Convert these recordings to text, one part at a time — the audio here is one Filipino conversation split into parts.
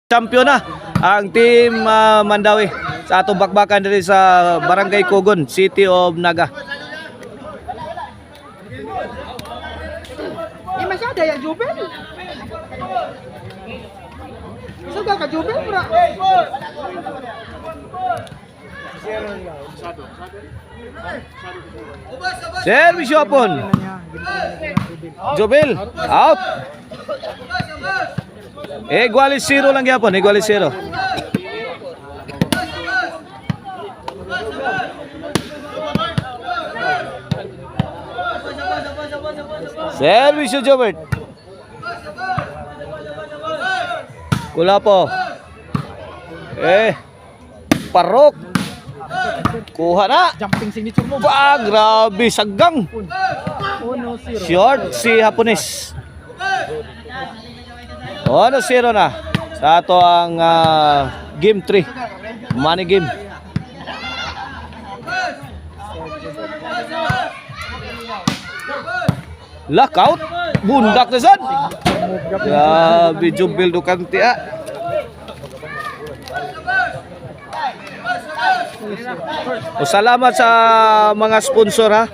Champion na ang team Mandawi sa atong bakbakan diri sa Barangay Kugon, City of Naga. Masyado yung Jubel. Suga ka Jubel, bro. Service upon. Jubel out. Igualis 0 lang yapon, igualis 0. Service Jobert. Kula po. Parok. Kuha na. Jumping signature mo. Grabe sagang. 1-0. Short si Hapones. 1-0 na sa ato ang game 3. Money game. Lockout. Bundak na sad. Grabe Jubel Ducante Salamat sa mga sponsor ha.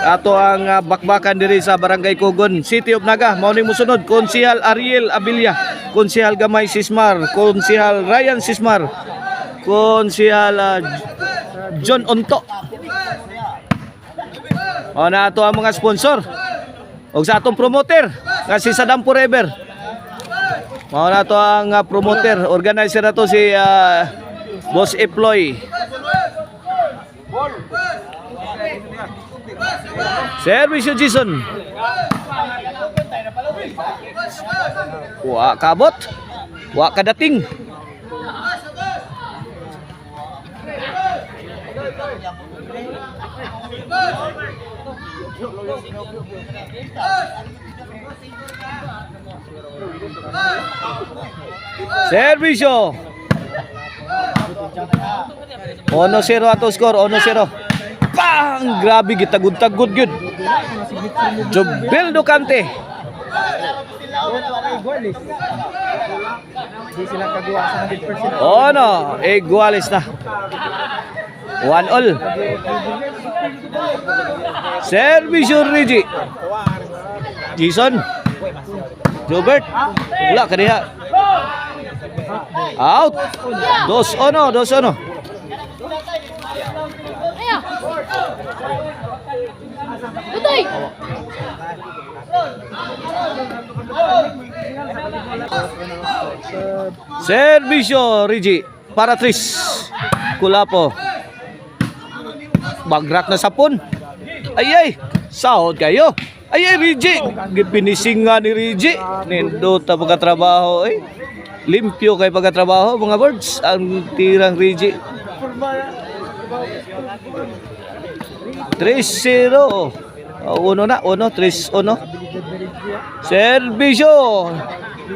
Ato ang bakbakan diri sa Barangay Kugon, City of Naga. Mao ni mosunod Konsehal Ariel Abilia, Konsehal Gamay Sismar, Konsehal Ryan Sismar, Konsehal John Onto. O na ato ang mga sponsor. Og sa atong promoter nga si Sadam Forever. Mao na to ang promoter, organizer na to si Boss Eploy. Service Jason. Wa kabot. Wa kadating. Servisyo. 1-0 ato score, 1-0. Bang! Grabe gitagud-tagud gyud. Jubel Ducante. Di sila kagawa sa 100%. Igualis na. 1-1. Servisyo Rigi. Jason. Jobert. Wala ka diha. Out. 2-1, 2-1. Utoy! Servisyo Rigi para Tris. Kulapo. Bagrak na sapon. Ay, sahod kayo. Ay, Rigi. Gipinising nga ni Rigi. Nindot na pagkatrabaho. Limpyo kay pagkatrabaho mga birds. Ang tirang Rigi. 3-0. 3-1. Servisyo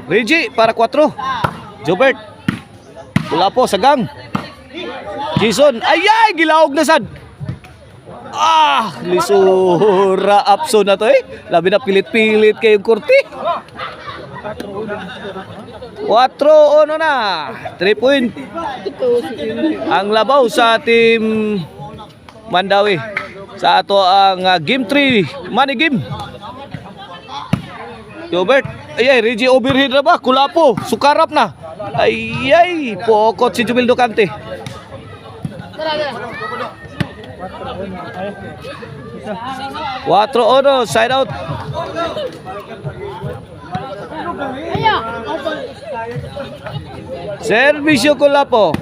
Rigi para 4. Jobert. Wala po sagang. Jason. Ay, gilawog na sad. Lisura apso na to Labi na pilit-pilit kayong kurti. 4-1 na. 3 point. Ang labaw sa team Mandawi sa ato ang game 3 money game. Jobert. Rigi overhead na ba? Kulapo. Sukarap na. Pokot si Jubel Ducante. Tara. 4-1, side out. Servisyo Kulapo.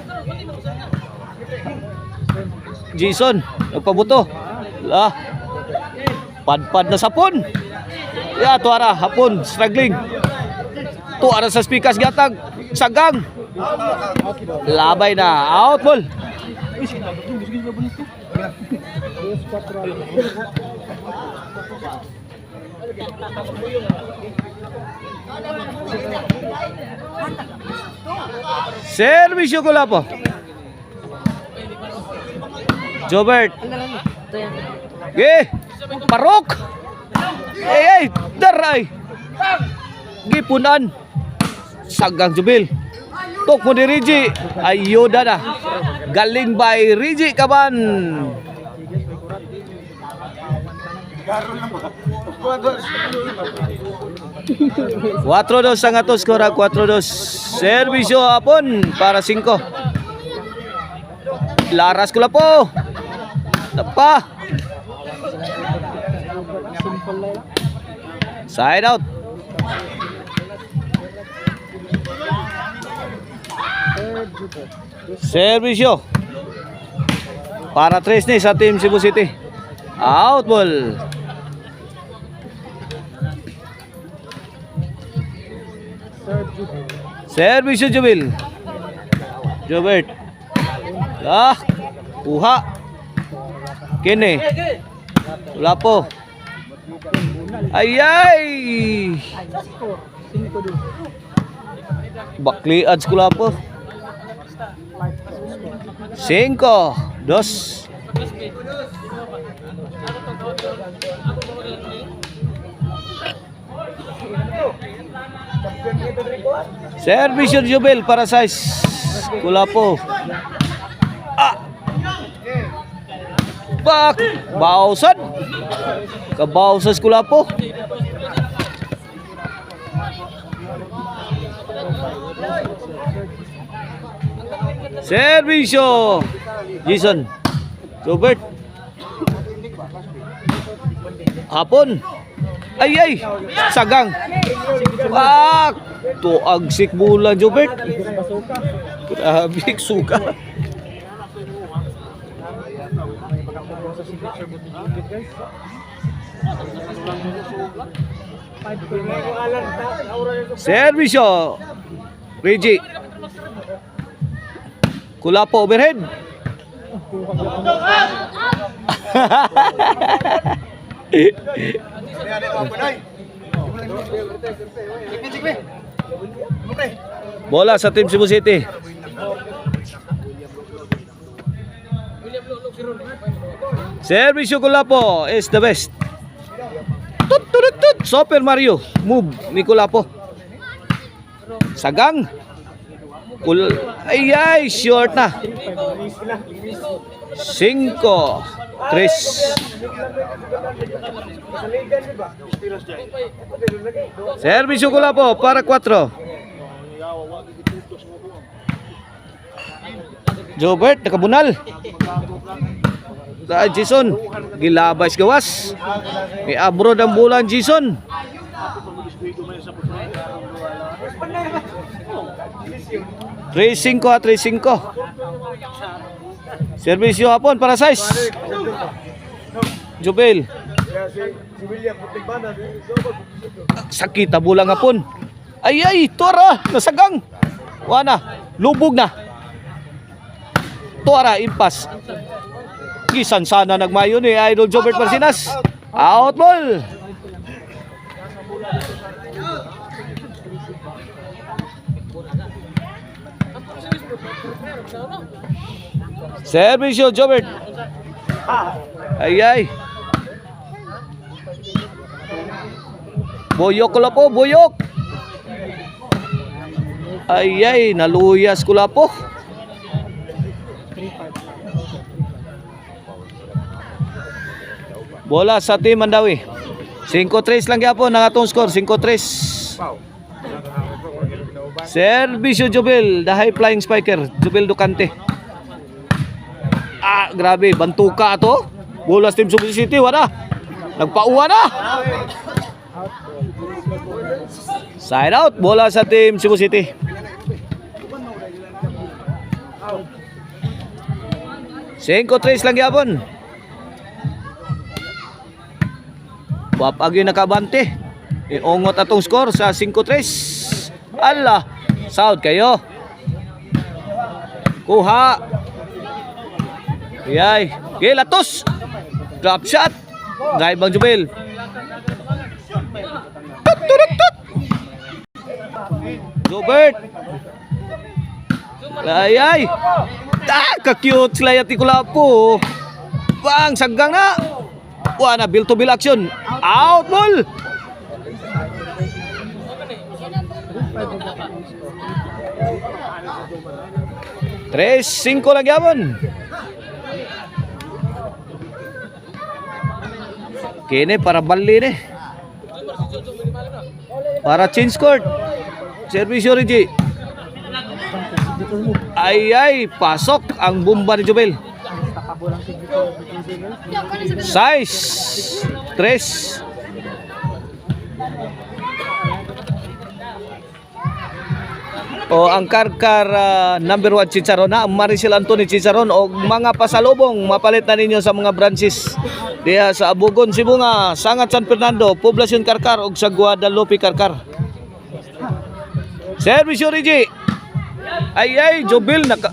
Jason, nagpabuto. Padpad na sapon. Tuara, hapon, struggling. Tuara sa spikas gatag. Sagang. Labay na. Out ball. Servisyo Kulapo. Jobert. Parok. Daray. Gipunan. Sagang Jubil. Tok mo di Rigi. Ayuda na. Galing by Rigi Kaban. 4-2 ang ato skora, 4-2. Servisyo hapon para 5. Laras ko po. Tapa. Side out. Servisyo para 3 ni sa team Cebu City. Out ball. Servisyo Jubil. Jobert. Kuha. Kini. Wala po. Ayay. Bakli ads ko po. 5-2. Servisyo Jubel para size. Kulapo. Bak. Bausan. Kabausas Kulapo. Servisyo Jason Robert. Hapon. Ay sagang. Wak. Tuag sikbulan Jobert. Grabe suka. Servisyo Reggie. Kulapo overhead. Bola sa Team Cebu City. Servisyo Kulapo is the best. Tut. Super Mario. Move ni Kulapo. Sagang. Ay, short na. 5-3. Servisyo Kulapo para 4. Jobert nakabunal. Jason gilabas gawas. May abroad ang bulan Jason. Tracing ko. Servisyo hapon para size. Jubel. Sakita bulang hapon. Ay, tora, nasagang. Wana, lubog na. Tora, impas. Gisan sana nagmayo ni Idol Jobert Marcinas. Out ball. Servisyo Jobert. Ay. Boyok ko po, boyok. Ay, naluyas ko po. Bola sa Team Mandawi. 5-3 lang gyapon ang atong score, 5-3. Servisyo Jubel, the high flying spiker, Jubel Ducante. Grabe, bantuka to. Bola sa Team Cebu City, wala. Nagpauwa na. Side out, bola sa Team Cebu City. Cinco tres lang yapon. Wapag yung nakabante. Iungot atong score sa 5-3. Allah, sound kayo. Kuha. Yay, Latos. Drop shot. Drive bang Jubel. Tut. Jobert. Ay. Ka-cute sila yati ko po. Bang, sagang na. Wana, bill to bill action. Out ball. 3-5 lang yamon. Kini para bali ni. Para change court. Service Rigi. Ay, pasok ang bomba ni Jubel. Takabulang signature. Size 3. O ang karkar number 1 Chicharon na Maricel Anthony Chicharon o mga pasalubong mapalit na ninyo sa mga branches diha sa Abugon, Sibunga, Sangat San Fernando, Poblacion Karkar ug sa Guadalupe Karkar. Service Rigi. Ay, Jobil naka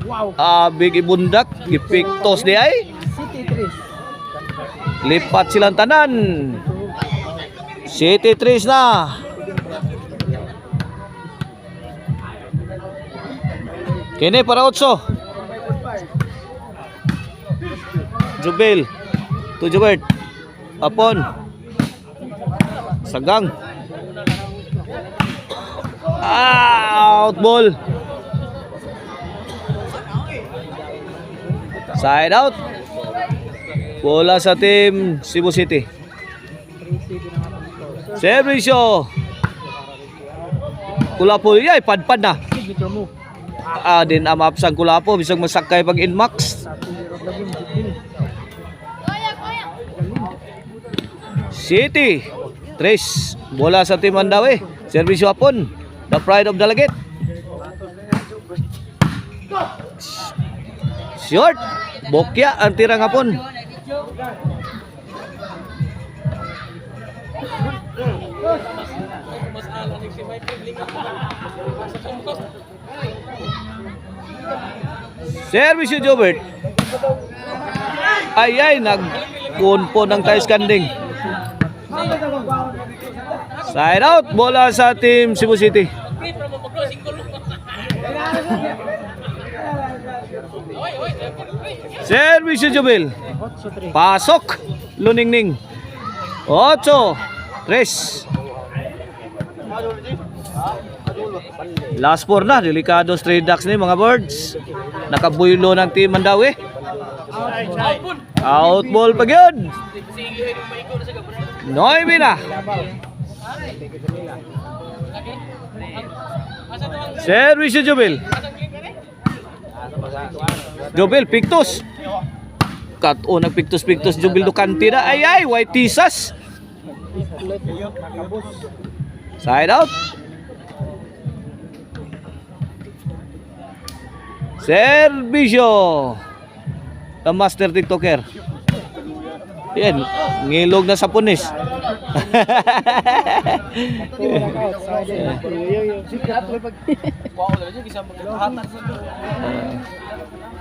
Wow. big ibundak gipiktos di ay. City 3. Lipat silang tanan. City 3 na. Kini para 8. Jubil. To Jubert. Apon. Sagang. Out ball. Side out. Bola sa team Cebu City. Servisyo. Kulapo yay padpad na. Signature move. Din amapsang Kulapo bisag masakay pag inmax. City 3. Bola sa team Mandawi. Servisyo Apon. The pride of Dalaget. Short. Bokya ang tirang Apon. Servisyo Jobert. Ay, nagkunpo ng tie standing. Side out. Bola sa team Cebu City. Servisyo Jubil. Pasok. Luningning. 8-3. Last 4 na. Delikado straight ducks ni mga birds. Nakabuylo ng team Mandawi. Out ball pag yun. Noymi na. Servisyo Jubil. Jubil Pictus. Kat-o nagpictus Jubil Ducanti na. Ay, white tisas. Side out. Servisyo. The master TikToker. Yan, ngilog na sa punis.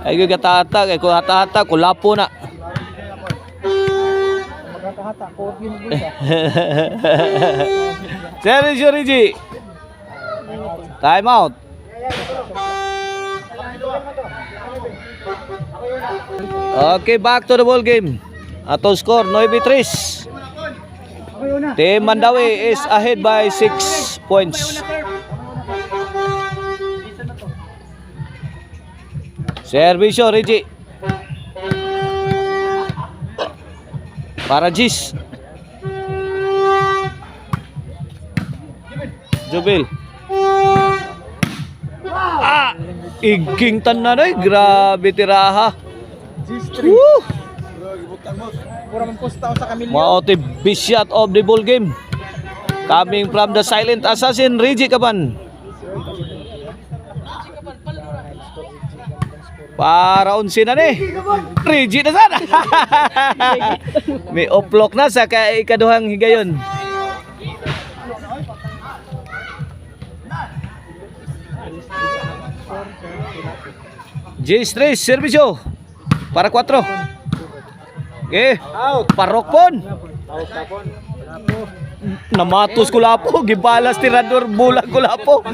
Ay gata-hata kay ko hata-hata Kulapo na. Magkakahata ko yun bulsa. Servisyo Rigi. Time out. Okay, back to the ball game. Atong score 9-3. Team Mandawi is ahead by 6 points. Servisyo Rigi. Para Gis. Jubil. Iging tanan ay grabe tiraha. Woo! Pura man posta sa Camilio. Maote shot of the ball game. Coming from the silent assassin Rigi Kaban. Para 11 na ni. Rigi na sana. May oplok na sa ikaduhang higayon. J3 servisyo para 4. Okay, parokpon. Namatos Kulapo, gibalas tirador bulag Kulapo.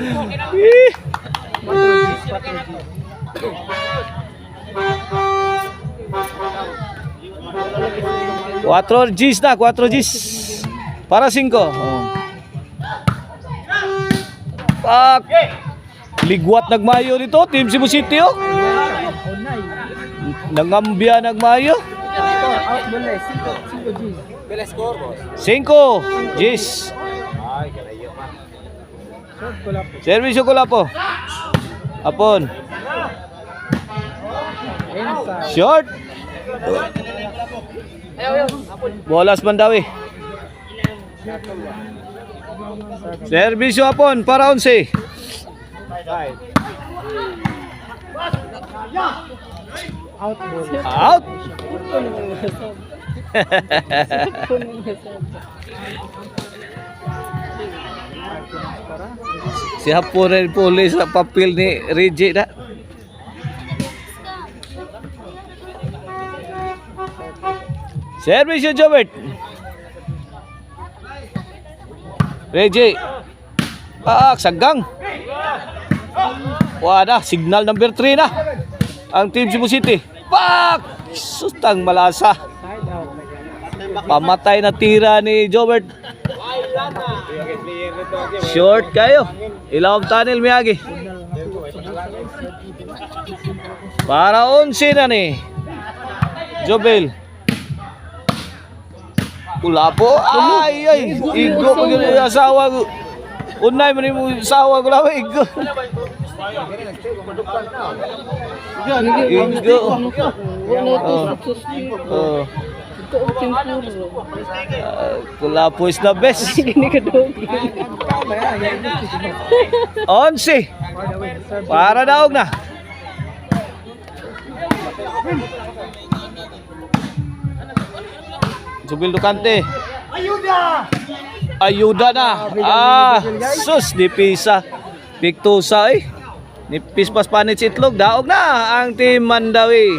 4 Gs na, 4 Gs. Para 5. Pak. Ligwat nagmayo dito, Team Cebu City oh. Unay. Nangambya nagmayo. Score out mula 5 G. 5 Gis. Short ko lang po. Servisyo ko lang po. Apon. Inside. Short. Bolas Mandawi. Servisyo apon para 11. Out ball. Out. Siya po rin pulis sa papel ni Reggie na. Service yung Jobert. Reggie. Sagang. Wala, signal number 3 na. Ang Team Cebu City. Pak! Sustang malasa. Side out. Pamatay na tira ni Jobert. Short kayo. Ilawang tunnel Miyagi. Para 11 na ni Jobel. Ula po. Ay. Igo pag yung asawa ko. Unay man yung asawa ko lang. Igo. Igo. Oh. Kula po is the best. 11. Para daog na. Jubil Ducante. Ayuda na. Sus, nipisa. Piktusa eh. Nipis pas panit sa itlog. Daog na ang Team Mandawi.